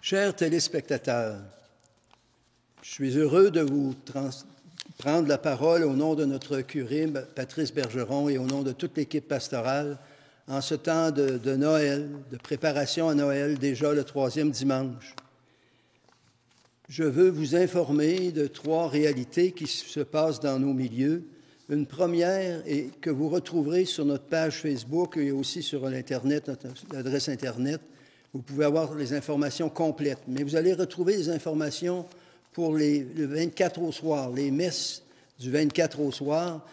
Chers téléspectateurs, je suis heureux de vous prendre la parole au nom de notre curé, Patrice Bergeron, et au nom de toute l'équipe pastorale, en ce temps de Noël, de préparation à Noël, déjà le 3e dimanche. Je veux vous informer de 3 réalités qui se passent dans nos milieux. Une première est que vous retrouverez sur notre page Facebook et aussi sur l'Internet, notre adresse Internet. Vous pouvez avoir les informations complètes, mais vous allez retrouver des informations pour le 24 au soir, les messes du 24 au soir,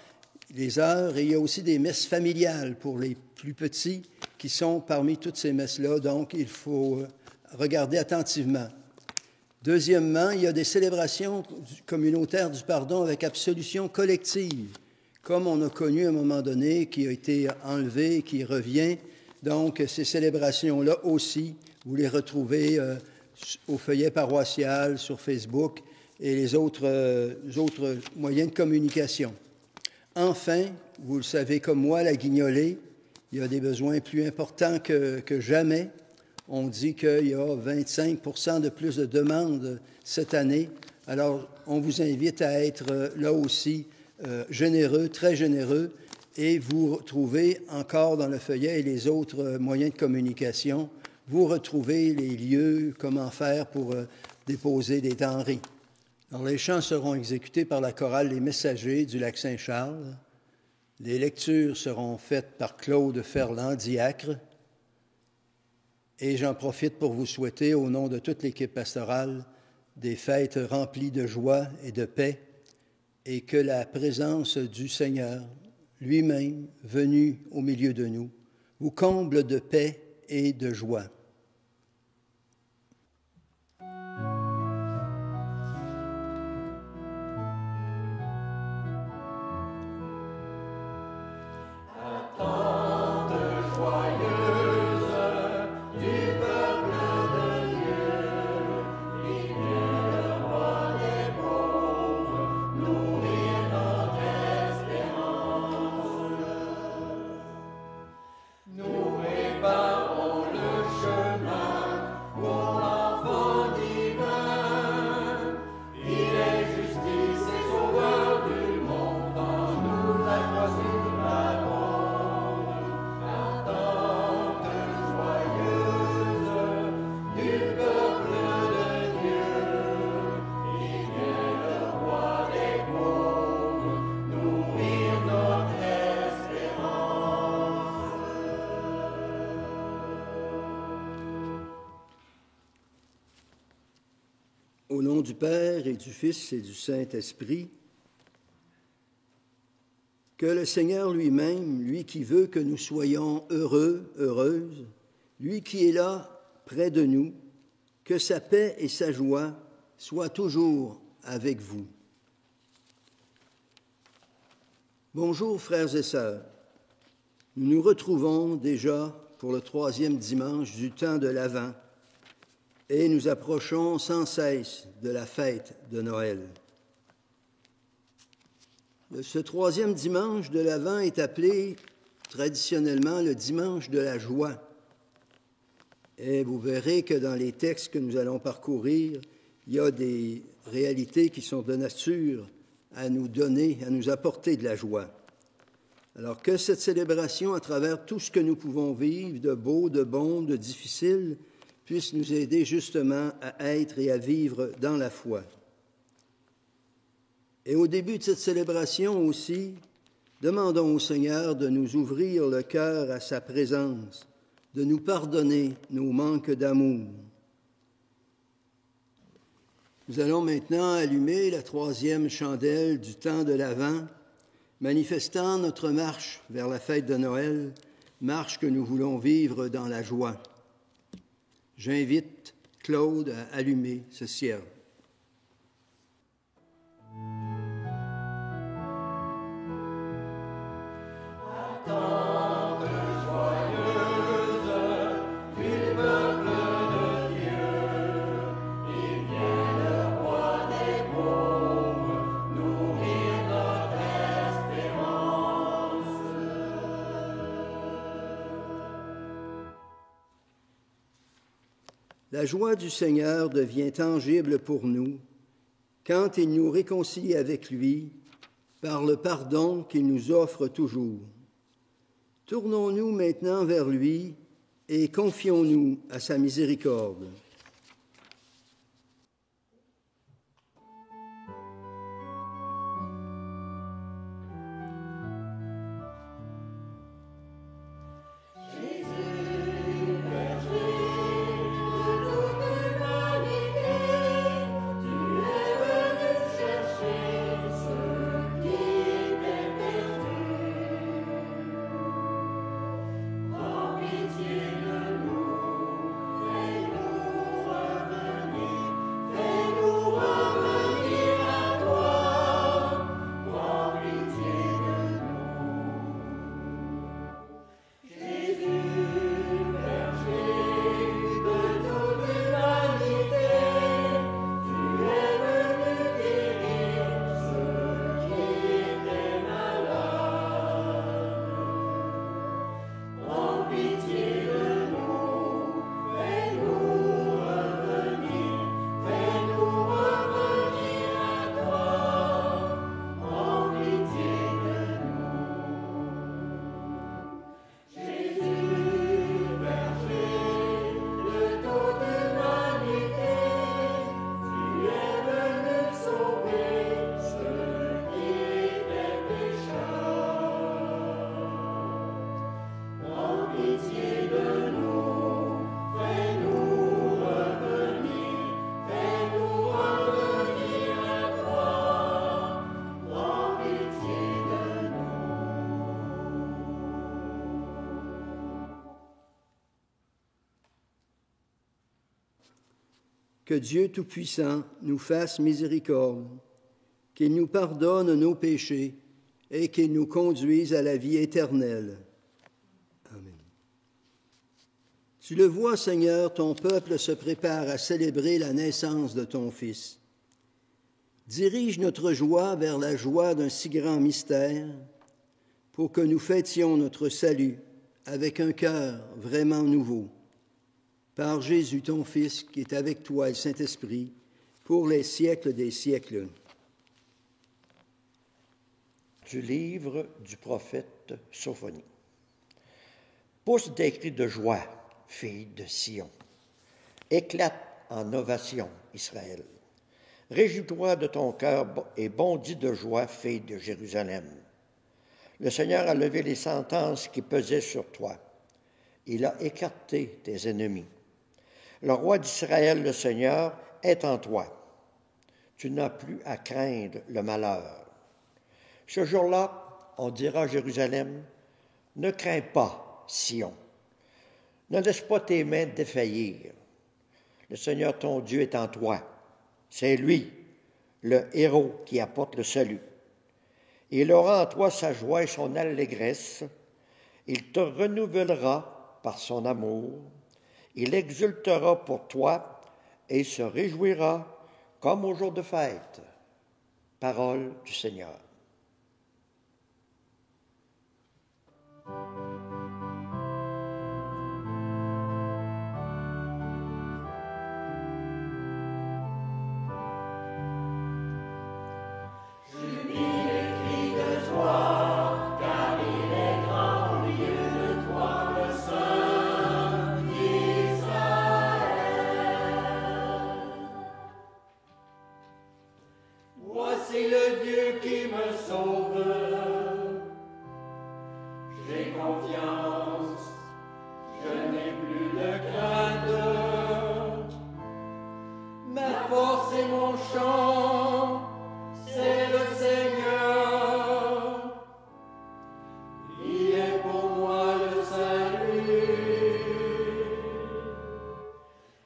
les heures, et il y a aussi des messes familiales pour les plus petits qui sont parmi toutes ces messes-là, donc il faut regarder attentivement. Deuxièmement, il y a des célébrations communautaires du pardon avec absolution collective, comme on a connu à un moment donné, qui a été enlevé, qui revient. Donc, ces célébrations-là aussi, vous les retrouvez au feuillet paroissial, sur Facebook et les autres moyens de communication. Enfin, vous le savez comme moi, la guignolée, il y a des besoins plus importants que jamais. On dit qu'il y a 25 % de plus de demandes cette année. Alors, on vous invite à être là aussi généreux, très généreux. Et vous retrouvez encore dans le feuillet et les autres moyens de communication, vous retrouvez les lieux, comment faire pour déposer des denrées. Alors, les chants seront exécutés par la chorale Les Messagers du Lac-Saint-Charles. Les lectures seront faites par Claude Ferland, diacre. Et j'en profite pour vous souhaiter, au nom de toute l'équipe pastorale, des fêtes remplies de joie et de paix, et que la présence du Seigneur lui-même, venu au milieu de nous, vous comble de paix et de joie. Au nom du Père et du Fils et du Saint-Esprit, que le Seigneur lui-même, lui qui veut que nous soyons heureux, heureuses, lui qui est là près de nous, que sa paix et sa joie soient toujours avec vous. Bonjour frères et sœurs, nous nous retrouvons déjà pour le 3e dimanche du temps de l'Avent, et nous approchons sans cesse de la fête de Noël. Ce 3e dimanche de l'Avent est appelé traditionnellement le dimanche de la joie. Et vous verrez que dans les textes que nous allons parcourir, il y a des réalités qui sont de nature à nous donner, à nous apporter de la joie. Alors que cette célébration, à travers tout ce que nous pouvons vivre, de beau, de bon, de difficile, puisse nous aider justement à être et à vivre dans la foi. Et au début de cette célébration aussi, demandons au Seigneur de nous ouvrir le cœur à sa présence, de nous pardonner nos manques d'amour. Nous allons maintenant allumer la troisième chandelle du temps de l'Avent, manifestant notre marche vers la fête de Noël, marche que nous voulons vivre dans la joie. J'invite Claude à allumer ce cierge. La joie du Seigneur devient tangible pour nous quand il nous réconcilie avec lui par le pardon qu'il nous offre toujours. Tournons-nous maintenant vers lui et confions-nous à sa miséricorde. Que Dieu Tout-Puissant nous fasse miséricorde, qu'il nous pardonne nos péchés et qu'il nous conduise à la vie éternelle. Amen. Tu le vois, Seigneur, ton peuple se prépare à célébrer la naissance de ton Fils. Dirige notre joie vers la joie d'un si grand mystère pour que nous fêtions notre salut avec un cœur vraiment nouveau. Par Jésus, ton Fils, qui est avec toi et le Saint-Esprit, pour les siècles des siècles. Du livre du prophète Sophonie. Pousse des cris de joie, fille de Sion. Éclate en ovation, Israël. Réjouis-toi de ton cœur et bondis de joie, fille de Jérusalem. Le Seigneur a levé les sentences qui pesaient sur toi. Il a écarté tes ennemis. Le roi d'Israël, le Seigneur, est en toi. Tu n'as plus à craindre le malheur. Ce jour-là, on dira à Jérusalem, ne crains pas, Sion. Ne laisse pas tes mains défaillir. Le Seigneur ton Dieu est en toi. C'est lui, le héros qui apporte le salut. Il aura en toi sa joie et son allégresse. Il te renouvellera par son amour. Il exultera pour toi et se réjouira comme au jour de fête. Parole du Seigneur. Voici le Dieu qui me sauve. J'ai confiance, je n'ai plus de crainte. Ma force c'est mon chant, c'est le Seigneur. Il est pour moi le salut.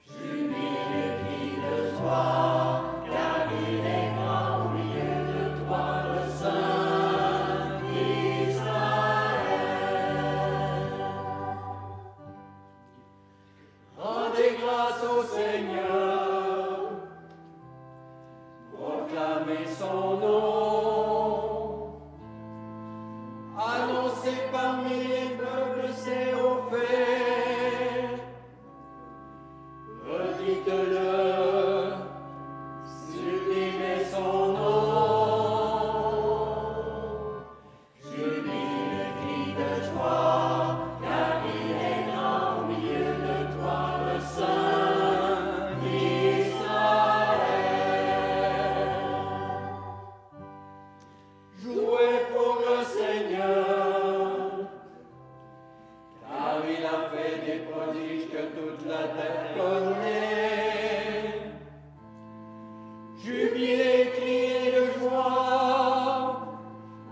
Jubile et crie de joie, car il est grand au milieu de toi, le Saint d'Israël. Rendez grâce au Seigneur, proclamez son nom, annoncez parmi les peuples ses hauts faits, redites-le, sublimez son nom, jubile et crie de joie, car il est grand au milieu de toi, le Saint d'Israël. Jouez pour le Seigneur, car il a fait des prodiges que toute la terre connaît. Jubilez, criez de joie,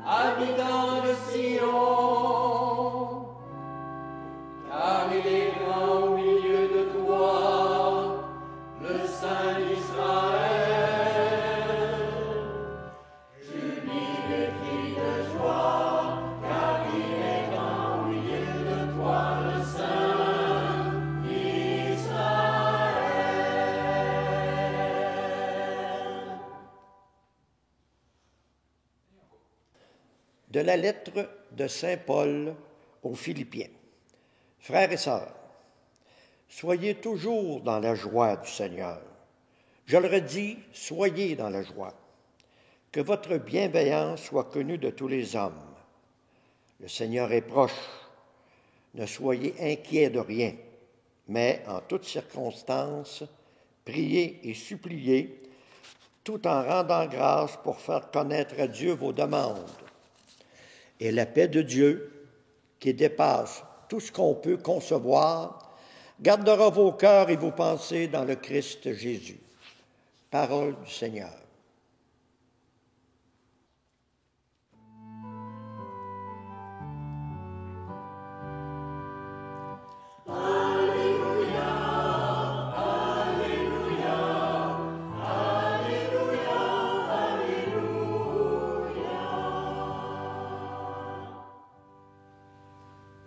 habitants de Sion, car il est grand au milieu de toi, le Saint d'Israël. Jubile et crie de joie, car il est grand au milieu de toi, le Saint d'Israël. De la lettre de Saint Paul aux Philippiens. Frères et sœurs, soyez toujours dans la joie du Seigneur. Je le redis, soyez dans la joie. Que votre bienveillance soit connue de tous les hommes. Le Seigneur est proche. Ne soyez inquiets de rien, mais en toutes circonstances, priez et suppliez, tout en rendant grâce pour faire connaître à Dieu vos demandes. Et la paix de Dieu, qui dépasse tout ce qu'on peut concevoir, gardera vos cœurs et vos pensées dans le Christ Jésus. Parole du Seigneur.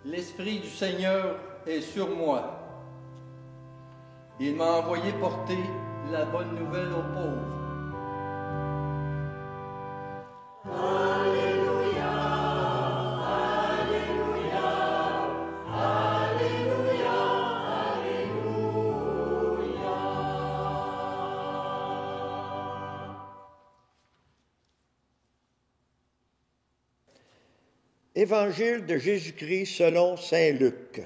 L'Esprit du Seigneur est sur moi. Il m'a envoyé porter la bonne nouvelle aux pauvres. Évangile de Jésus-Christ selon saint Luc.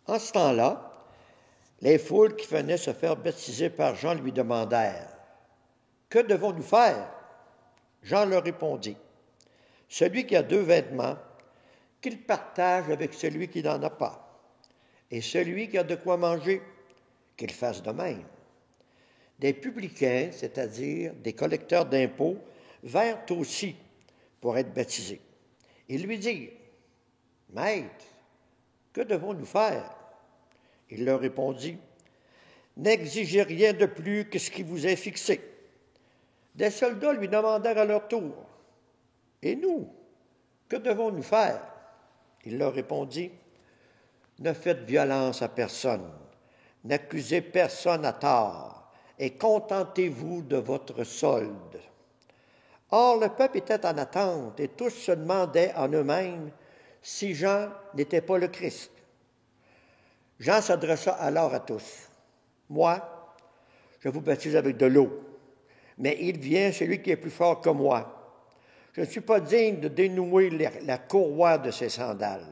En ce temps-là, les foules qui venaient se faire baptiser par Jean lui demandèrent « Que devons-nous faire ?» Jean leur répondit « Celui qui a 2 vêtements, qu'il partage avec celui qui n'en a pas, et celui qui a de quoi manger, qu'il fasse de même. » Des publicains, c'est-à-dire des collecteurs d'impôts, vinrent aussi pour être baptisés. Ils lui dirent « Maître, que devons-nous faire ?» Il leur répondit « N'exigez rien de plus que ce qui vous est fixé. » Des soldats lui demandèrent à leur tour « Et nous, que devons-nous faire ?» Il leur répondit « Ne faites violence à personne, n'accusez personne à tort, et contentez-vous de votre solde. » Or, le peuple était en attente, et tous se demandaient en eux-mêmes si Jean n'était pas le Christ. Jean s'adressa alors à tous. « Moi, je vous baptise avec de l'eau, mais il vient celui qui est plus fort que moi. Je ne suis pas digne de dénouer la courroie de ses sandales.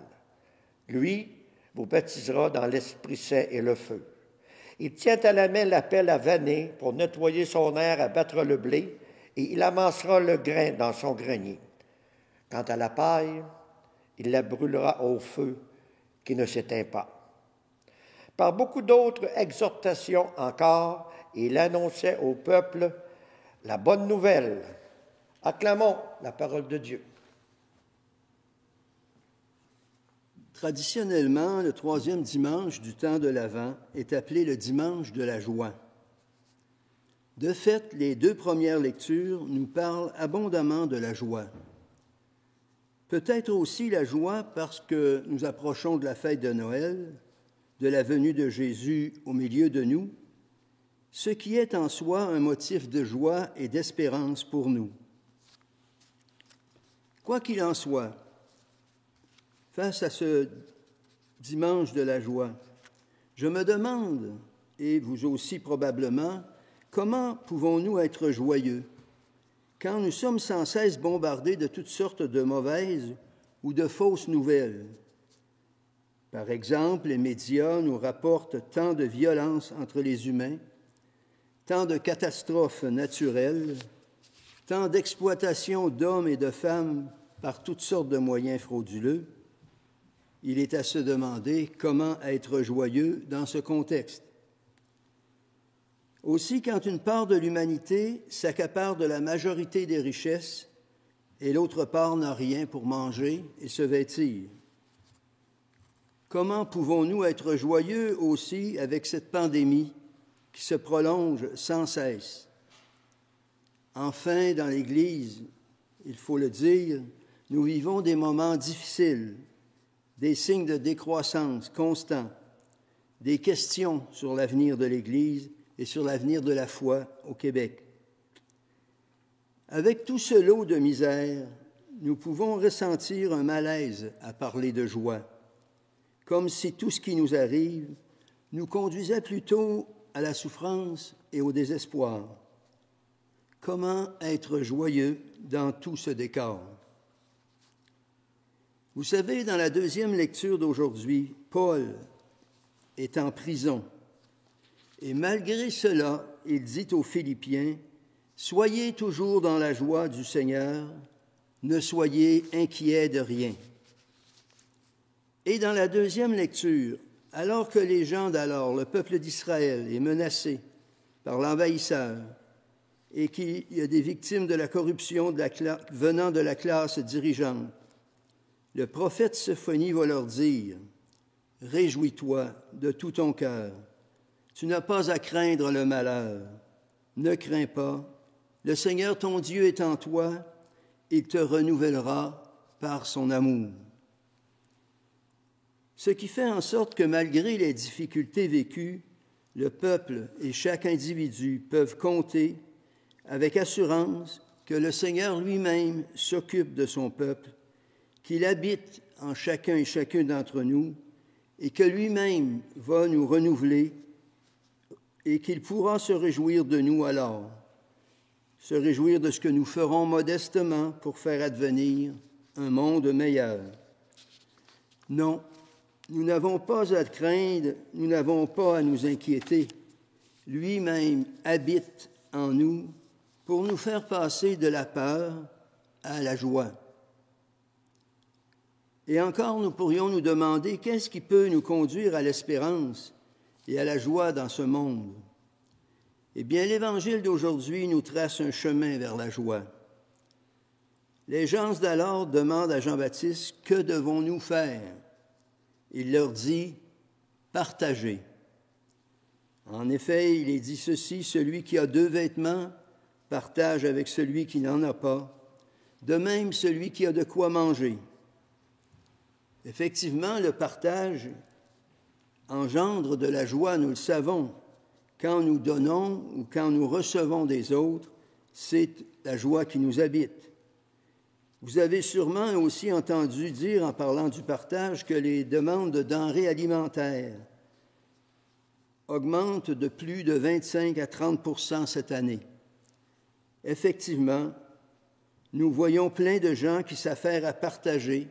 Lui vous baptisera dans l'Esprit Saint et le feu. Il tient à la main la pelle à vanner pour nettoyer son aire à battre le blé, et il amassera le grain dans son grenier. Quant à la paille, il la brûlera au feu qui ne s'éteint pas. » Par beaucoup d'autres exhortations encore, et il annonçait au peuple la bonne nouvelle. Acclamons la parole de Dieu. Traditionnellement, le troisième dimanche du temps de l'Avent est appelé le dimanche de la joie. De fait, les deux premières lectures nous parlent abondamment de la joie. Peut-être aussi la joie parce que nous approchons de la fête de Noël, de la venue de Jésus au milieu de nous, ce qui est en soi un motif de joie et d'espérance pour nous. Quoi qu'il en soit, face à ce dimanche de la joie, je me demande, et vous aussi probablement, comment pouvons-nous être joyeux quand nous sommes sans cesse bombardés de toutes sortes de mauvaises ou de fausses nouvelles? Par exemple, les médias nous rapportent tant de violences entre les humains, tant de catastrophes naturelles, tant d'exploitation d'hommes et de femmes par toutes sortes de moyens frauduleux. Il est à se demander comment être joyeux dans ce contexte. Aussi, quand une part de l'humanité s'accapare de la majorité des richesses et l'autre part n'a rien pour manger et se vêtir, comment pouvons-nous être joyeux aussi avec cette pandémie qui se prolonge sans cesse? Enfin, dans l'Église, il faut le dire, nous vivons des moments difficiles, des signes de décroissance constants, des questions sur l'avenir de l'Église et sur l'avenir de la foi au Québec. Avec tout ce lot de misère, nous pouvons ressentir un malaise à parler de joie, comme si tout ce qui nous arrive nous conduisait plutôt à la souffrance et au désespoir. Comment être joyeux dans tout ce décor? Vous savez, dans la deuxième lecture d'aujourd'hui, Paul est en prison. Et malgré cela, il dit aux Philippiens, « Soyez toujours dans la joie du Seigneur, ne soyez inquiets de rien. » Et dans la deuxième lecture, alors que les gens d'alors, le peuple d'Israël, est menacé par l'envahisseur et qu'il y a des victimes de la corruption venant de la classe dirigeante, le prophète Sophonie va leur dire, « Réjouis-toi de tout ton cœur. Tu n'as pas à craindre le malheur. Ne crains pas. Le Seigneur ton Dieu est en toi. Il te renouvellera par son amour. » Ce qui fait en sorte que malgré les difficultés vécues, le peuple et chaque individu peuvent compter avec assurance que le Seigneur lui-même s'occupe de son peuple, qu'il habite en chacun et chacune d'entre nous et que lui-même va nous renouveler et qu'il pourra se réjouir de nous alors, se réjouir de ce que nous ferons modestement pour faire advenir un monde meilleur. Non, nous n'avons pas à craindre, nous n'avons pas à nous inquiéter. Lui-même habite en nous pour nous faire passer de la peur à la joie. Et encore, nous pourrions nous demander qu'est-ce qui peut nous conduire à l'espérance et à la joie dans ce monde. Eh bien, l'Évangile d'aujourd'hui nous trace un chemin vers la joie. Les gens d'alors demandent à Jean-Baptiste, « Que devons-nous faire? » Il leur dit, « Partagez. » En effet, il est dit ceci, « Celui qui a 2 vêtements partage avec celui qui n'en a pas, de même celui qui a de quoi manger. » Effectivement, le partage engendre de la joie, nous le savons. Quand nous donnons ou quand nous recevons des autres, c'est la joie qui nous habite. Vous avez sûrement aussi entendu dire, en parlant du partage, que les demandes de denrées alimentaires augmentent de plus de 25 à 30 % cette année. Effectivement, nous voyons plein de gens qui s'affairent à partager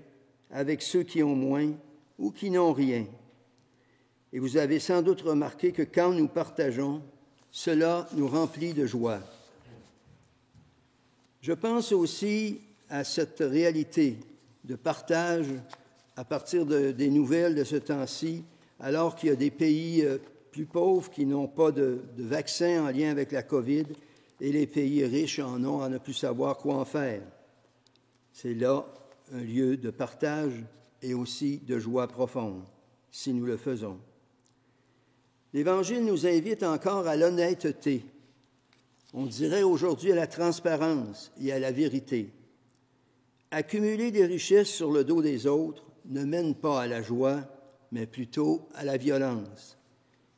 avec ceux qui ont moins ou qui n'ont rien. Et vous avez sans doute remarqué que quand nous partageons, cela nous remplit de joie. Je pense aussi à cette réalité de partage à partir des nouvelles de ce temps-ci, alors qu'il y a des pays plus pauvres qui n'ont pas de vaccin en lien avec la COVID et les pays riches en ont à ne plus savoir quoi en faire. C'est là un lieu de partage et aussi de joie profonde, si nous le faisons. L'Évangile nous invite encore à l'honnêteté. On dirait aujourd'hui à la transparence et à la vérité. Accumuler des richesses sur le dos des autres ne mène pas à la joie, mais plutôt à la violence.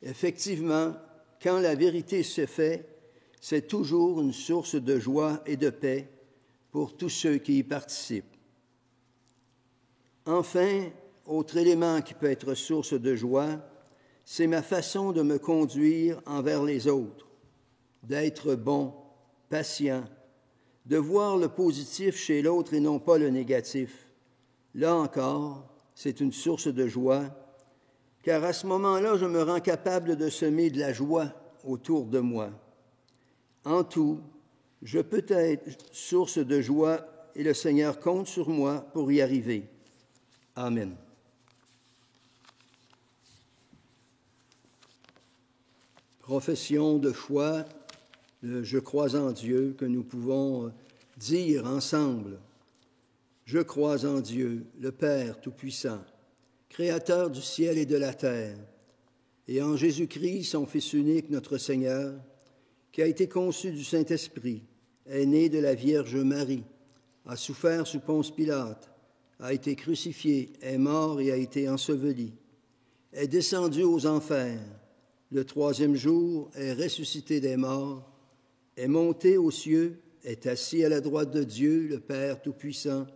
Effectivement, quand la vérité se fait, c'est toujours une source de joie et de paix pour tous ceux qui y participent. Enfin, autre élément qui peut être source de joie, c'est ma façon de me conduire envers les autres, d'être bon, patient, de voir le positif chez l'autre et non pas le négatif. Là encore, c'est une source de joie, car à ce moment-là, je me rends capable de semer de la joie autour de moi. En tout, je peux être source de joie et le Seigneur compte sur moi pour y arriver. Amen. Profession de foi, je crois en Dieu, que nous pouvons dire ensemble. Je crois en Dieu, le Père Tout-Puissant, Créateur du ciel et de la terre, et en Jésus-Christ, son Fils unique, notre Seigneur, qui a été conçu du Saint-Esprit, est né de la Vierge Marie, a souffert sous Ponce Pilate, a été crucifié, est mort et a été enseveli, est descendu aux enfers, le troisième jour est ressuscité des morts, est monté aux cieux, est assis à la droite de Dieu, le Père Tout-Puissant,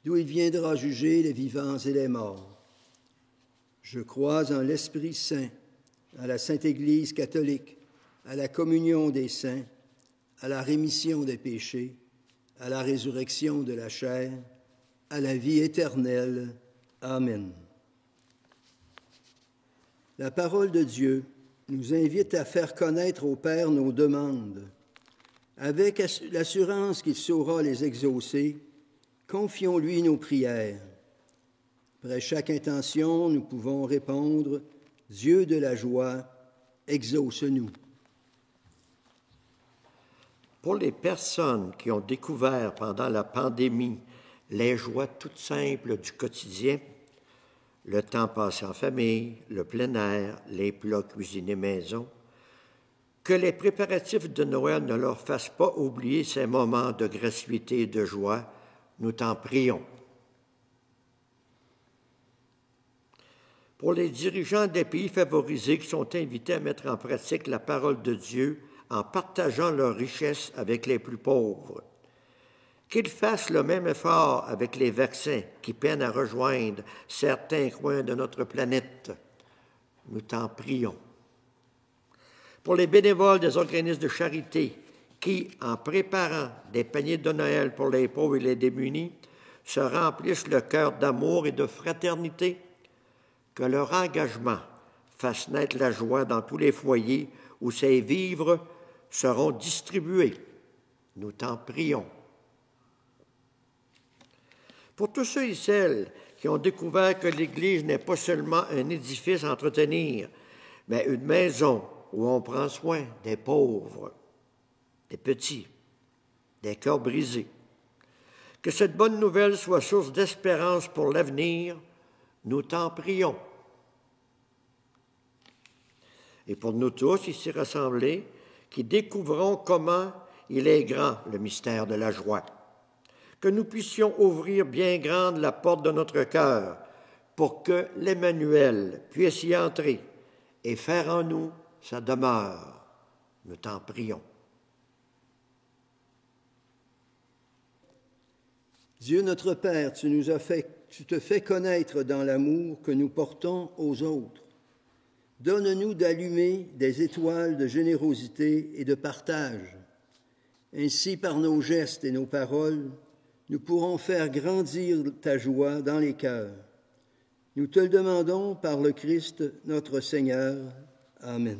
d'où il viendra juger les vivants et les morts. Je crois en l'Esprit Saint, à la Sainte Église catholique, à la communion des saints, à la rémission des péchés, à la résurrection de la chair, à la vie éternelle. Amen. La parole de Dieu nous invite à faire connaître au Père nos demandes. Avec l'assurance qu'il saura les exaucer, confions-lui nos prières. Après chaque intention, nous pouvons répondre « Dieu de la joie, exauce-nous ». Pour les personnes qui ont découvert pendant la pandémie les joies toutes simples du quotidien, le temps passé en famille, le plein air, les plats cuisinés maison, que les préparatifs de Noël ne leur fassent pas oublier ces moments de gratuité et de joie, nous t'en prions. Pour les dirigeants des pays favorisés qui sont invités à mettre en pratique la parole de Dieu en partageant leurs richesses avec les plus pauvres, qu'ils fassent le même effort avec les vaccins qui peinent à rejoindre certains coins de notre planète. Nous t'en prions. Pour les bénévoles des organismes de charité qui, en préparant des paniers de Noël pour les pauvres et les démunis, se remplissent le cœur d'amour et de fraternité, que leur engagement fasse naître la joie dans tous les foyers où ces vivres seront distribués. Nous t'en prions. Pour tous ceux et celles qui ont découvert que l'Église n'est pas seulement un édifice à entretenir, mais une maison où on prend soin des pauvres, des petits, des cœurs brisés. Que cette bonne nouvelle soit source d'espérance pour l'avenir, nous t'en prions. Et pour nous tous ici rassemblés, qui découvrons comment il est grand, le mystère de la joie, que nous puissions ouvrir bien grande la porte de notre cœur pour que l'Emmanuel puisse y entrer et faire en nous sa demeure. Nous t'en prions. Dieu notre Père, tu te fais connaître dans l'amour que nous portons aux autres. Donne-nous d'allumer des étoiles de générosité et de partage. Ainsi, par nos gestes et nos paroles, nous pourrons faire grandir ta joie dans les cœurs. Nous te le demandons par le Christ, notre Seigneur. Amen.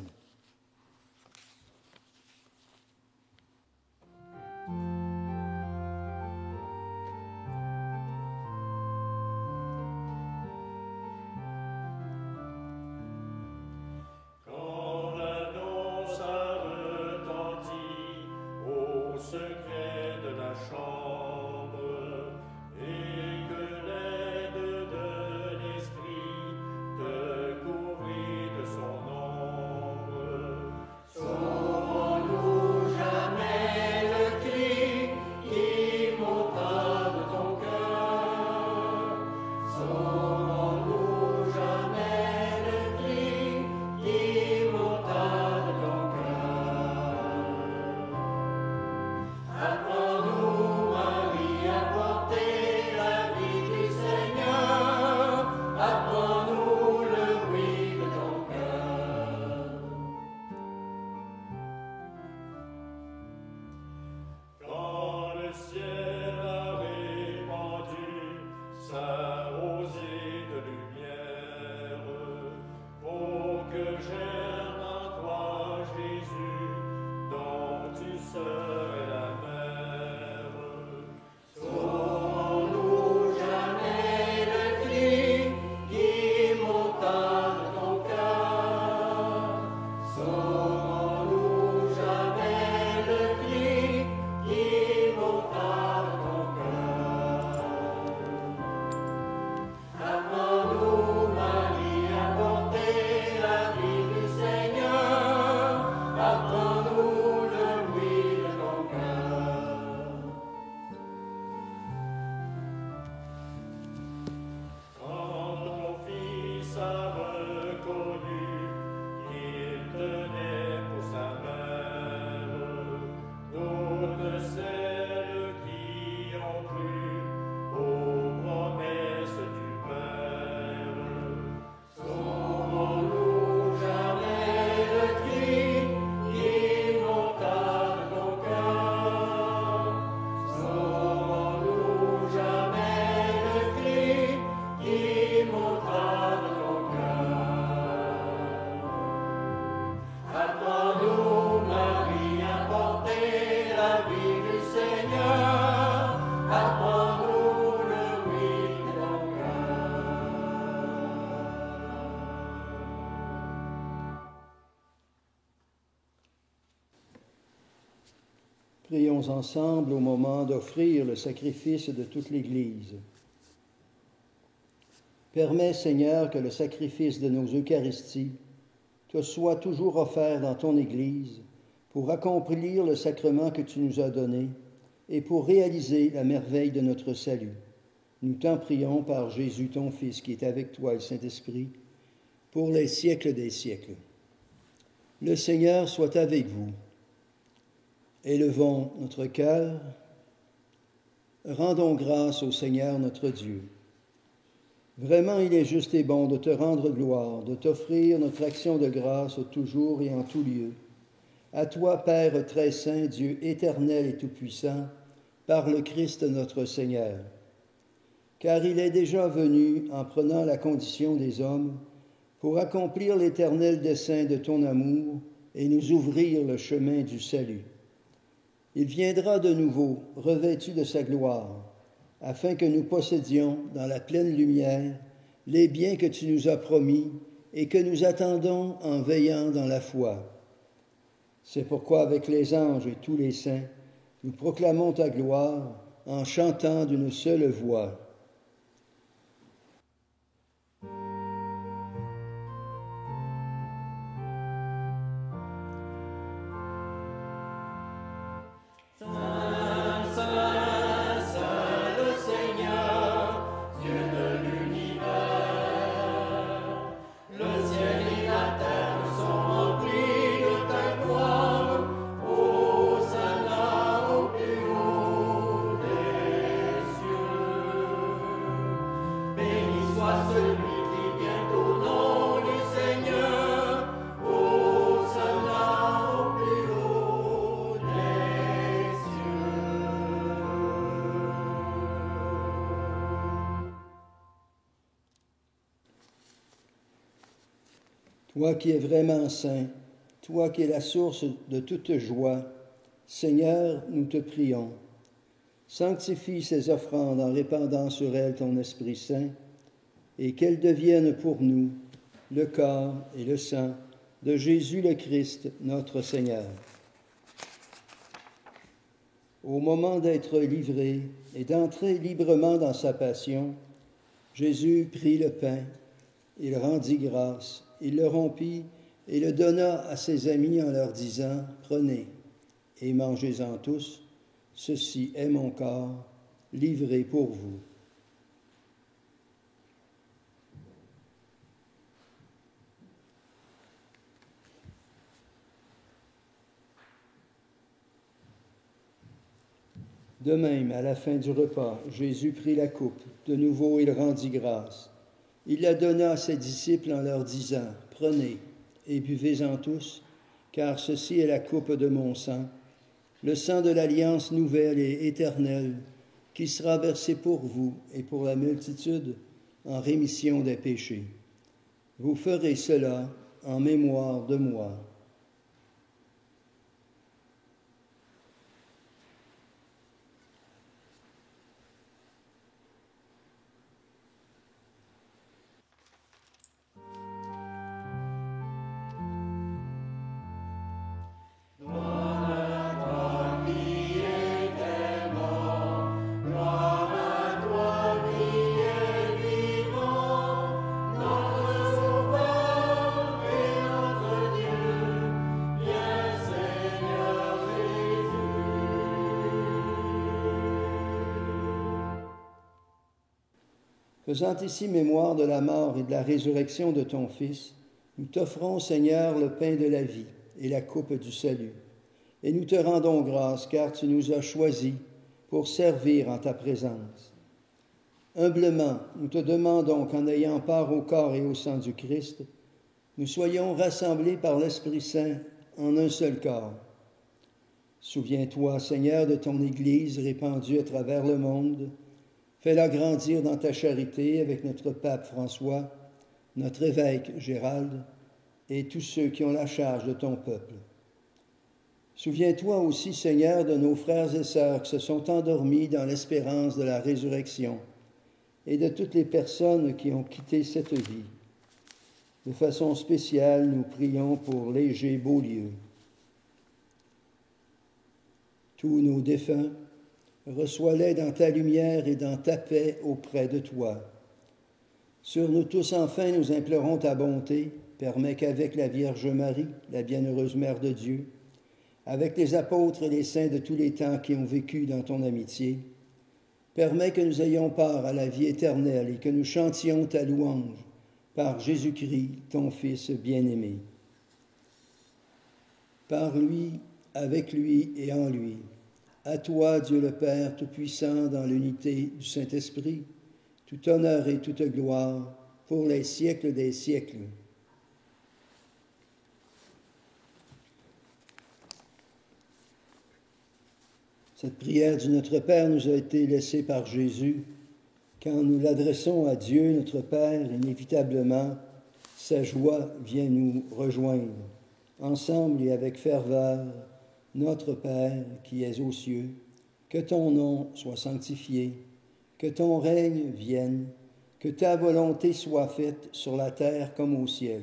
Quand Apprends-nous, Marie, à porter la vie du Seigneur. Apprends-nous le bruit de ton cœur. Quand le ciel a répandu sa rosée de lumière, pour que germe en toi, Jésus, dont tu serais la mère. Saurons-nous jamais le cri qui monta de ton cœur? Saurons-nous jamais le cri qui monta de ton cœur? Apprends-nous, Marie, à porter la vie du Seigneur. Apprends-nous le bruit de ton cœur. Quand ton fils a reconnu qu'il tenait pour sa mère toutes celles qui ont cru aux promesses du Père, saurons-nous jamais le cri qui monta de ton cœur? Saurons-nous jamais le cri qui monta de ton cœur? Apprends-nous, Marie, à porter la vie du Seigneur. Apprends-nous le bruit de ton cœur. Prions ensemble au moment d'offrir le sacrifice de toute l'Église. Permets, Seigneur, que le sacrifice de nos Eucharisties te soit toujours offert dans ton Église pour accomplir le sacrement que tu nous as donné et pour réaliser la merveille de notre salut. Nous t'en prions par Jésus, ton Fils, qui est avec toi et le Saint-Esprit, pour les siècles des siècles. Le Seigneur soit avec vous. Élevons notre cœur. Rendons grâce au Seigneur notre Dieu. Vraiment, il est juste et bon de te rendre gloire, de t'offrir notre action de grâce toujours et en tout lieu. À toi, Père très saint, Dieu éternel et tout-puissant, par le Christ notre Seigneur. Car il est déjà venu en prenant la condition des hommes pour accomplir l'éternel dessein de ton amour et nous ouvrir le chemin du salut. Il viendra de nouveau, revêtu de sa gloire, afin que nous possédions dans la pleine lumière les biens que tu nous as promis et que nous attendons en veillant dans la foi. C'est pourquoi avec les anges et tous les saints, nous proclamons ta gloire en chantant d'une seule voix. Toi qui es vraiment saint, toi qui es la source de toute joie, Seigneur, nous te prions. Sanctifie ces offrandes en répandant sur elles ton Esprit Saint, et qu'elles deviennent pour nous le corps et le sang de Jésus le Christ, notre Seigneur. Au moment d'être livré et d'entrer librement dans sa passion, Jésus prit le pain, il rendit grâce, il le rompit et le donna à ses amis en leur disant « Prenez et mangez-en tous, ceci est mon corps, livré pour vous. » De même, à la fin du repas, Jésus prit la coupe. De nouveau, il rendit grâce. Il la donna à ses disciples en leur disant, « Prenez et buvez-en tous, car ceci est la coupe de mon sang, le sang de l'alliance nouvelle et éternelle, qui sera versé pour vous et pour la multitude en rémission des péchés. Vous ferez cela en mémoire de moi. » Faisant ici mémoire de la mort et de la résurrection de ton Fils, nous t'offrons, Seigneur, le pain de la vie et la coupe du salut. Et nous te rendons grâce, car tu nous as choisis pour servir en ta présence. Humblement, nous te demandons qu'en ayant part au corps et au sang du Christ, nous soyons rassemblés par l'Esprit Saint en un seul corps. Souviens-toi, Seigneur, de ton Église répandue à travers le monde. Fais-la grandir dans ta charité avec notre pape François, notre évêque Gérald et tous ceux qui ont la charge de ton peuple. Souviens-toi aussi, Seigneur, de nos frères et sœurs qui se sont endormis dans l'espérance de la résurrection et de toutes les personnes qui ont quitté cette vie. De façon spéciale, nous prions pour Léger Beaulieu. Tous nos défunts, reçois-les dans ta lumière et dans ta paix auprès de toi. Sur nous tous, enfin, nous implorons ta bonté. Permets qu'avec la Vierge Marie, la bienheureuse Mère de Dieu, avec les apôtres et les saints de tous les temps qui ont vécu dans ton amitié, permets que nous ayons part à la vie éternelle et que nous chantions ta louange par Jésus-Christ, ton Fils bien-aimé. Par lui, avec lui et en lui, à toi, Dieu le Père Tout-Puissant, dans l'unité du Saint-Esprit, tout honneur et toute gloire pour les siècles des siècles. Cette prière du Notre Père nous a été laissée par Jésus. Quand nous l'adressons à Dieu, notre Père, inévitablement, sa joie vient nous rejoindre. Ensemble et avec ferveur, Notre Père qui es aux cieux, que ton nom soit sanctifié, que ton règne vienne, que ta volonté soit faite sur la terre comme au ciel.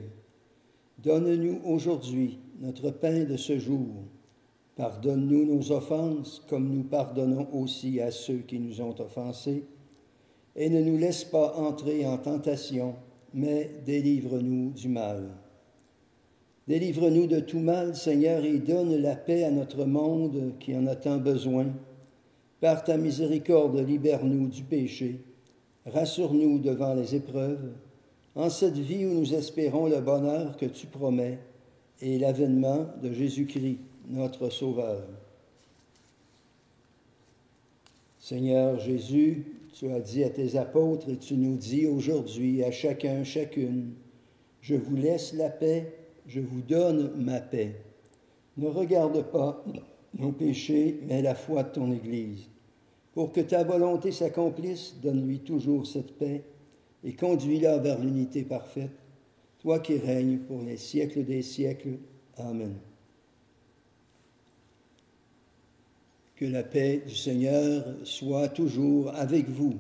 Donne-nous aujourd'hui notre pain de ce jour. Pardonne-nous nos offenses, comme nous pardonnons aussi à ceux qui nous ont offensés. Et ne nous laisse pas entrer en tentation, mais délivre-nous du mal. Délivre-nous de tout mal, Seigneur, et donne la paix à notre monde qui en a tant besoin. Par ta miséricorde, libère-nous du péché. Rassure-nous devant les épreuves, en cette vie où nous espérons le bonheur que tu promets et l'avènement de Jésus-Christ, notre Sauveur. Seigneur Jésus, tu as dit à tes apôtres et tu nous dis aujourd'hui à chacun, chacune, « Je vous laisse la paix, je vous donne ma paix. » Ne regarde pas nos péchés, mais la foi de ton Église. Pour que ta volonté s'accomplisse, donne-lui toujours cette paix et conduis-la vers l'unité parfaite, toi qui règnes pour les siècles des siècles. Amen. Que la paix du Seigneur soit toujours avec vous.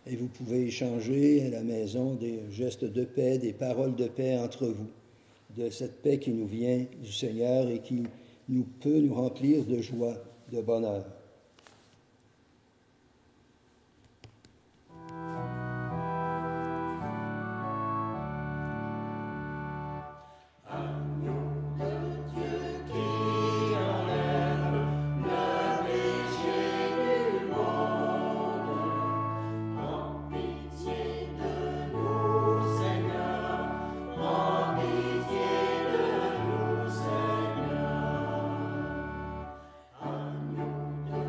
Et vous pouvez échanger à la maison des gestes de paix, des paroles de paix entre vous, de cette paix qui nous vient du Seigneur et qui peut nous remplir de joie, de bonheur. À nous de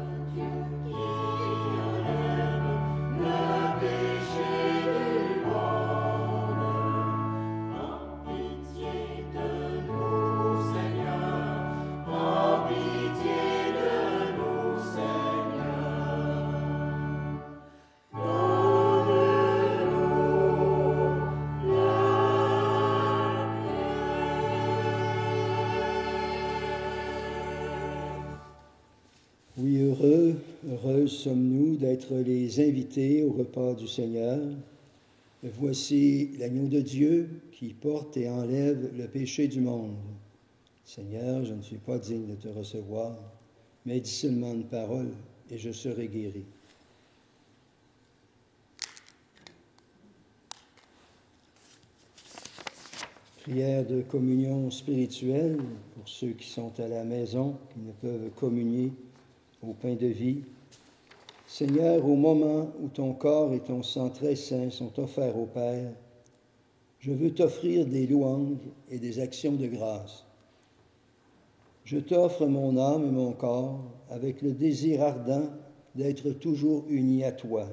Heureuses sommes-nous d'être les invités au repas du Seigneur. Voici l'agneau de Dieu qui porte et enlève le péché du monde. Seigneur, je ne suis pas digne de te recevoir, mais dis seulement une parole et je serai guéri. Prière de communion spirituelle pour ceux qui sont à la maison, qui ne peuvent communier au pain de vie. Seigneur, au moment où ton corps et ton sang très saint sont offerts au Père, je veux t'offrir des louanges et des actions de grâce. Je t'offre mon âme et mon corps avec le désir ardent d'être toujours unis à toi.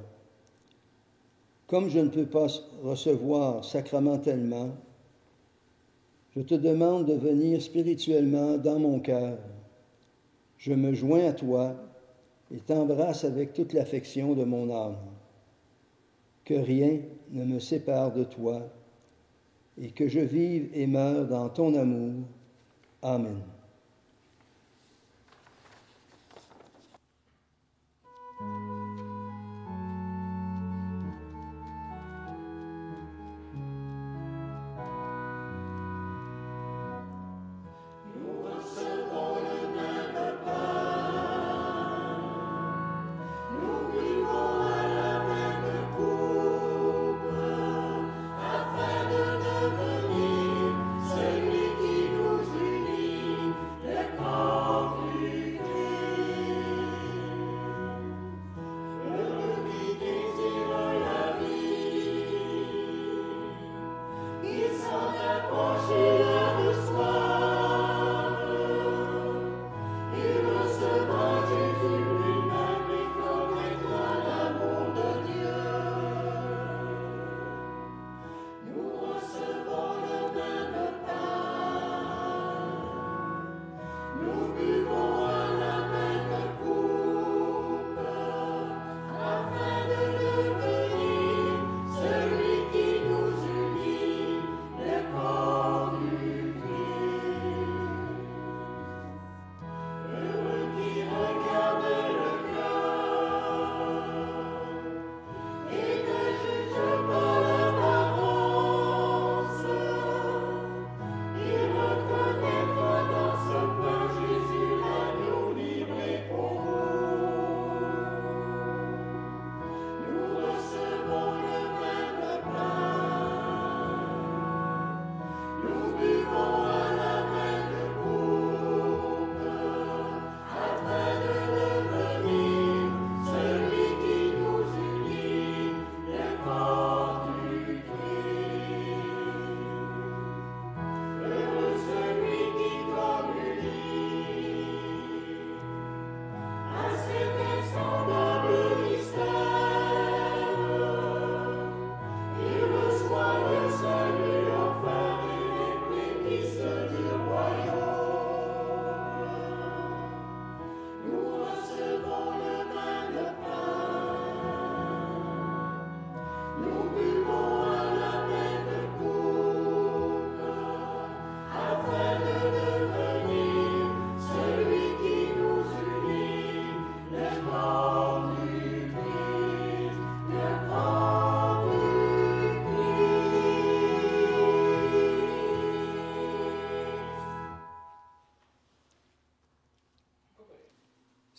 Comme je ne peux pas recevoir sacramentellement, je te demande de venir spirituellement dans mon cœur. Je me joins à toi et t'embrasse avec toute l'affection de mon âme. Que rien ne me sépare de toi et que je vive et meure dans ton amour. Amen.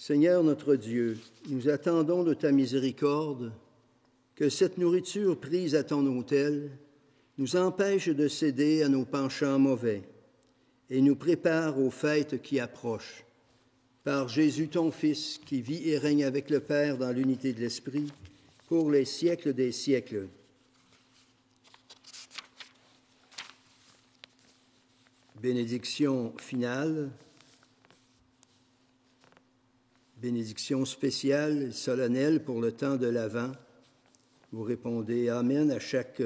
Seigneur notre Dieu, nous attendons de ta miséricorde que cette nourriture prise à ton autel nous empêche de céder à nos penchants mauvais et nous prépare aux fêtes qui approchent. Par Jésus ton Fils, qui vit et règne avec le Père dans l'unité de l'Esprit, pour les siècles des siècles. Bénédiction finale. Bénédiction spéciale et solennelle pour le temps de l'Avent. Vous répondez Amen à chaque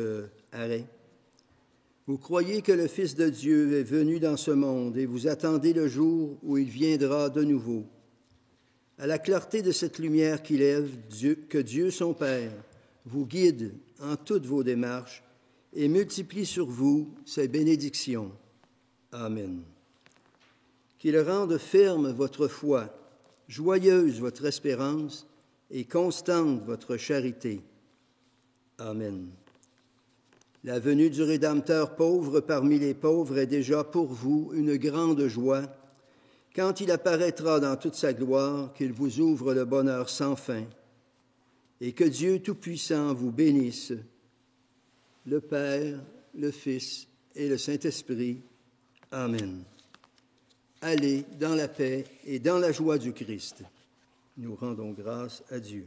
arrêt. Vous croyez que le Fils de Dieu est venu dans ce monde et vous attendez le jour où il viendra de nouveau. À la clarté de cette lumière qui lève, que Dieu son Père vous guide en toutes vos démarches et multiplie sur vous ses bénédictions. Amen. Qu'il rende ferme votre foi joyeuse votre espérance et constante votre charité. Amen. La venue du Rédempteur pauvre parmi les pauvres est déjà pour vous une grande joie, quand il apparaîtra dans toute sa gloire, qu'il vous ouvre le bonheur sans fin, et que Dieu Tout-Puissant vous bénisse, le Père, le Fils et le Saint-Esprit. Amen. Allez dans la paix et dans la joie du Christ. Nous rendons grâce à Dieu.